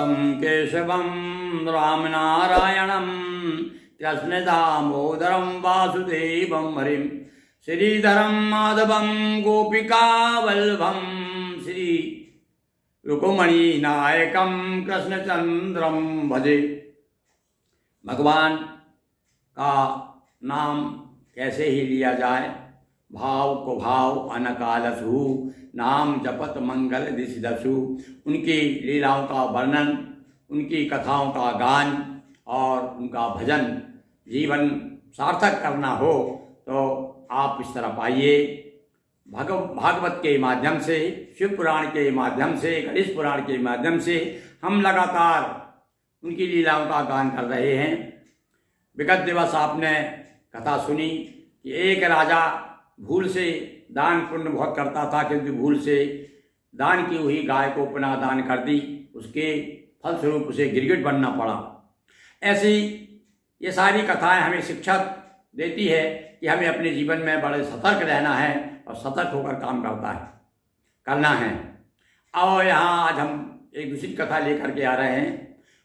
गोविंदम केशवम राम नारायणम कृष्ण दामोदरम वासुदेवम हरिम श्रीधरम माधवम गोपिका वल्लभम श्री रुक्मिणी नायकम कृष्णचंद्रम भजे। भगवान का नाम कैसे ही लिया जाए, भाव को भाव अनकालसु, नाम जपत मंगल दिशदसु। उनकी लीलाओं का वर्णन, उनकी कथाओं का गान और उनका भजन जीवन सार्थक करना हो तो आप इस तरफ आइए। भागवत के माध्यम से, शिव पुराण के माध्यम से, गणेश पुराण के माध्यम से हम लगातार उनकी लीलाओं का गान कर रहे हैं। विगत दिवस आपने कथा सुनी कि एक राजा भूल से दान पुण्य बहुत करता था, किंतु भूल से दान की हुई गाय को पुनः दान कर दी, उसके फलस्वरूप उसे गिरगिट बनना पड़ा। ऐसी ये सारी कथाएं हमें शिक्षा देती है कि हमें अपने जीवन में बड़े सतर्क रहना है और सतर्क होकर काम करना है। और यहाँ आज हम एक दूसरी कथा लेकर के आ रहे हैं।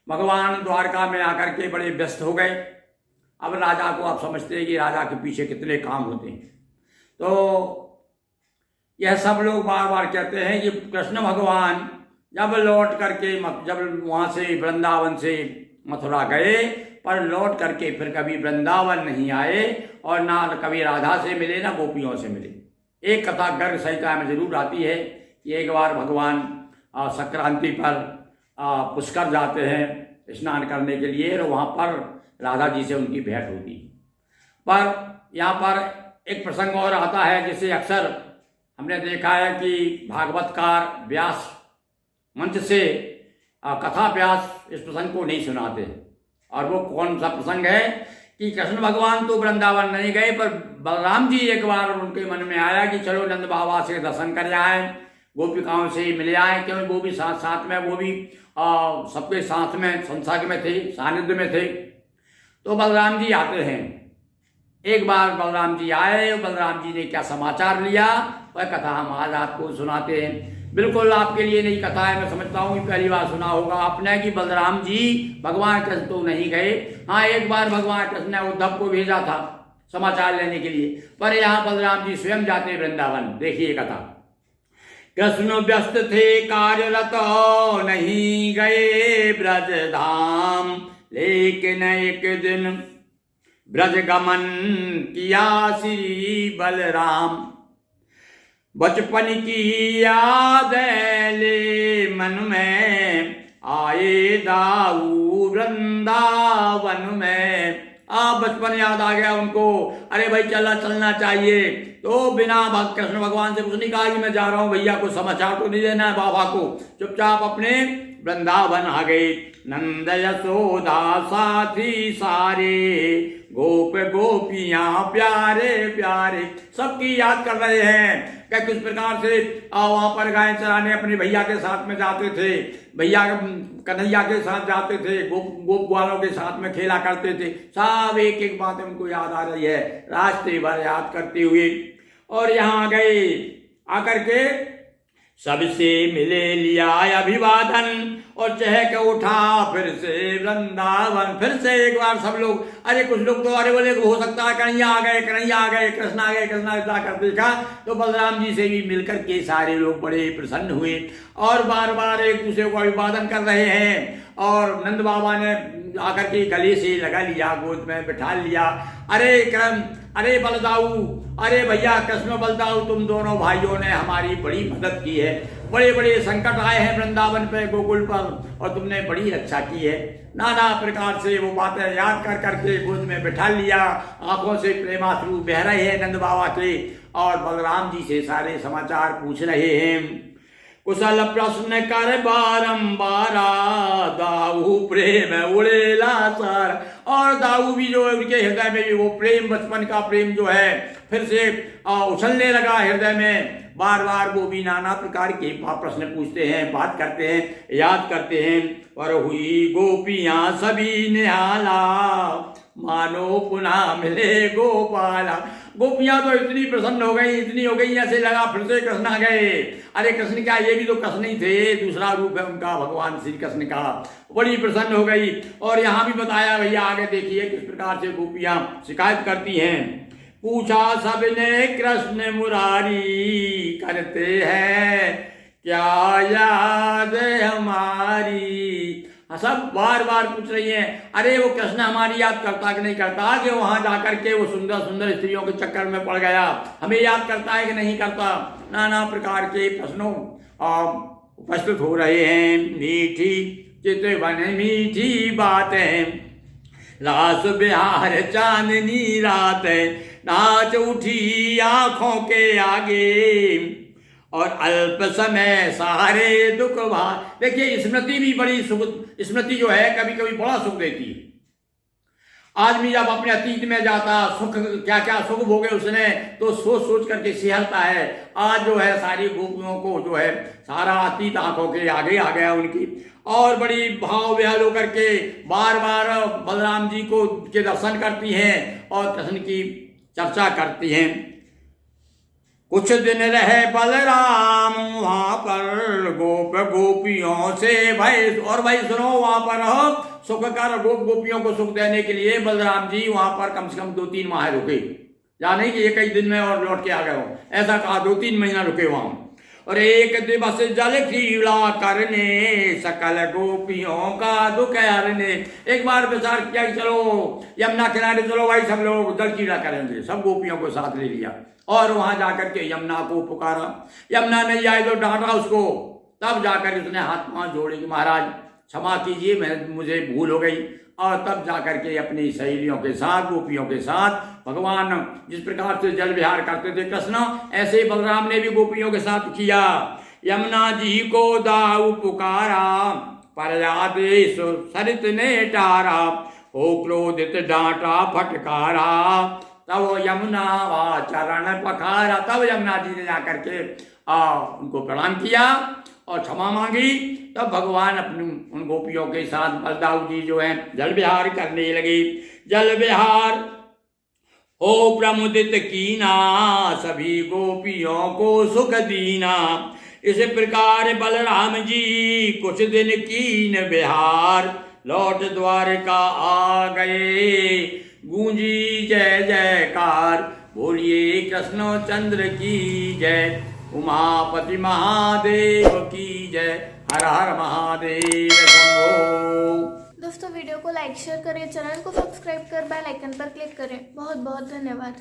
भगवान द्वारका में आकर के बड़े व्यस्त हो गए। अब राजा को आप समझते हैं कि राजा के पीछे कितने काम होते हैं। तो यह सब लोग बार बार कहते हैं कि कृष्ण भगवान जब लौट करके जब वहाँ से वृंदावन से मथुरा गए, पर लौट करके फिर कभी वृंदावन नहीं आए और ना कभी राधा से मिले ना गोपियों से मिले। एक कथा गर्ग संहिता में जरूर आती है कि एक बार भगवान संक्रांति पर पुष्कर जाते हैं स्नान करने के लिए और वहाँ पर राधा जी से उनकी भेंट होती। पर यहाँ पर एक प्रसंग और आता है जिसे अक्सर हमने देखा है कि भागवतकार व्यास मंच से कथा व्यास इस प्रसंग को नहीं सुनाते। और वो कौन सा प्रसंग है कि कृष्ण भगवान तो वृंदावन नहीं गए, पर बलराम जी एक बार उनके मन में आया कि चलो नंद बाबा से दर्शन कर आए, गोपिकाओं से मिले आए, क्योंकि वो भी साथ साथ में, वो भी सबके साथ में संसर्ग में थे, सानिध्य में थे। तो बलराम जी आते हैं। एक बार बलराम जी आए, बलराम जी ने क्या समाचार लिया वह कथा हम आज आपको सुनाते हैं। बिल्कुल आपके लिए नई कथा है, मैं समझता हूँ पहली बार सुना होगा आपने कि बलराम जी भगवान कृष्ण तो नहीं गए। हाँ, एक बार भगवान कृष्ण ने उद्धव को भेजा था समाचार लेने के लिए, पर यहाँ बलराम जी स्वयं जाते वृंदावन। देखिए कथा। कृष्ण व्यस्त थे कार्यरत नहीं गए ब्रज धाम, लेकिन एक दिन ब्रज गमन किया श्री बलराम। बचपन की याद ले मन में, आए दाऊ वृंदावन में। बचपन याद आ गया उनको। अरे भाई चलना चाहिए। तो बिना कृष्ण भगवान से कुछ नहीं कहा कि मैं जा रहा हूँ, भैया को समाचार तो नहीं देना है बाबा को। चुपचाप अपने वृंदावन आ गए। नंद यशोदा साथी सारे, गोप गोपियां प्यारे प्यारे, सबकी याद कर रहे हैं। क्या किस प्रकार से वहां पर गाय चराने अपने भैया के साथ में जाते थे, भैया कन्हैया के साथ जाते थे, गोप ग्वालों के साथ में खेला करते थे। सब एक एक बात उनको याद आ रही है, रास्ते भर याद करते हुए। और यहाँ गए, आकर के सबसे मिले लिया अभिवादन और चहक उठा फिर से वृंदावन। फिर से एक बार सब लोग, अरे कुछ लोग तो अरे बोले हो सकता है कन्हैया आ गए, कन्हैया आ गए, कृष्ण आ गए, कृष्ण जाकर देखा तो बलराम जी से भी मिलकर के सारे लोग बड़े प्रसन्न हुए और बार बार एक दूसरे को अभिवादन कर रहे हैं। और नंद बाबा ने आकर के गले से लगा लिया, गोद में बिठा लिया। अरे बलदाऊ, अरे भैया कृष्ण बलदाऊ, तुम दोनों भाइयों ने हमारी बड़ी मदद की है। बड़े बड़े संकट आए हैं वृंदावन पे, गोकुल पर, और तुमने बड़ी रक्षा की है। नाना प्रकार से वो बातें याद कर करके गोद में बिठा लिया। आंखों से प्रेमाश्रु बह रहे हैं नंद बाबा के और बलराम जी से सारे समाचार पूछ रहे हैं। कुशल प्रश्न कर बारंबार, दाऊ प्रेम उड़ेला सर। और दाऊ भी जो है उनके हृदय में भी वो प्रेम, बचपन का प्रेम जो है फिर से उछलने लगा हृदय में। बार बार वो भी नाना प्रकार के प्रश्न पूछते हैं, बात करते हैं, याद करते हैं। पर हुई गोपियां सभी निहाला, मानो पुनः मिले गोपाला। गोपियां तो इतनी प्रसन्न हो गई, इतनी हो गई, ऐसे लगा फिर से कृष्ण आ गए। अरे कृष्ण क्या, ये भी तो कृष्ण ही थे, दूसरा रूप है उनका भगवान श्री कृष्ण का। बड़ी प्रसन्न हो गई। और यहाँ भी बताया भैया, आगे देखिए किस प्रकार से गोपियां शिकायत करती हैं। पूछा सबने कृष्ण मुरारी, करते हैं क्या याद हमारी। सब बार बार पूछ रही हैं, अरे वो कृष्ण हमारी याद करता कि नहीं करता, कि वहां जाकर के वो सुंदर सुंदर स्त्रियों के चक्कर में पड़ गया, हमें याद करता है कि नहीं करता। नाना प्रकार के प्रश्नों उपस्थित हो रहे हैं। मीठी चितवन मीठी बातें, रास बिहार चांदनी रात, नाच उठी आंखों के आगे, और अल्प समय सारे दुख भार। देखिए स्मृति भी बड़ी सुख, स्मृति जो है कभी कभी बड़ा सुख देती है। आदमी जब अपने अतीत में जाता, सुख क्या क्या सुख भोगे उसने, तो सोच सोच करके सिहरता है। आज जो है सारी गोपियों को जो है सारा अतीत आंखों के आगे आ गया उनकी, और बड़ी भाव विहल होकर के बार बार बलराम जी को के दर्शन करती हैं और कृष्ण की चर्चा करती हैं। कुछ दिन रहे बलराम वहां पर, गोप गोपियों से भय। और भाई सुनो, वहां पर सुख कर गोप गोपियों को सुख देने के लिए बलराम जी वहां पर कम से कम 2-3 माह रुके, या नहीं कि एक ही दिन में और लौट के आ गए हो, ऐसा कहा 2-3 महीना रुके वहां। और एक दिवस जल क्रीड़ा करने, सकल गोपियों का दुख हरने। एक बार विचार किया कि चलो यमुना किनारे चलो भाई, सब लोग जल क्रीड़ा करेंगे, सब गोपियों को साथ ले लिया और वहां जाकर के यमुना को पुकारा। यमुना नहीं आए तो डांटा उसको, तब जाकर उसने हाथ पांव जोड़े कि महाराज क्षमा कीजिए, मुझे भूल हो गई। और तब जाकर के अपनी सहेलियों के साथ, गोपियों के साथ, भगवान जिस प्रकार से जल विहार करते थे कृष्ण, ऐसे बलराम ने भी गोपियों के साथ किया। यमुना जी को दाऊ पुकारा, पर आदेश सरित ने टारा, हो क्रोधित डांटा फटकारा, तब यमुना वा चरण पखारा। तब यमुना जी ने जाकर के उनको प्रणाम किया और क्षमा मांगी। तब भगवान अपनी उन गोपियों के साथ बलदाऊ जी जो है जल विहार करने लगे। जल विहार हो प्रमुदित कीना, सभी गोपियों को सुख दीना। इस प्रकार बलराम जी कुछ दिन कीन विहार, लौट द्वारका आ गए, गूंजी जय जयकार। बोलिए कृष्ण चंद्र की जय, उमापति महादेव की जय, हर हर महादेव शंभो। दोस्तों वीडियो को लाइक शेयर करें, चैनल को सब्सक्राइब कर बेल आइकन पर क्लिक करें। बहुत बहुत धन्यवाद।